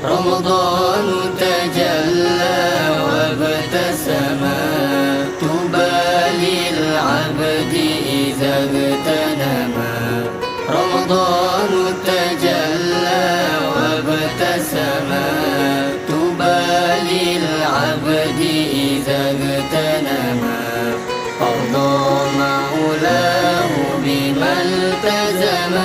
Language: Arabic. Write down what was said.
رمضان تجلى وابتسم، طوبى للعبد إذا اغتنم. رمضان تجلى وابتسم، طوبى للعبد إذا اغتنم. أرضى مولاه بما التزم.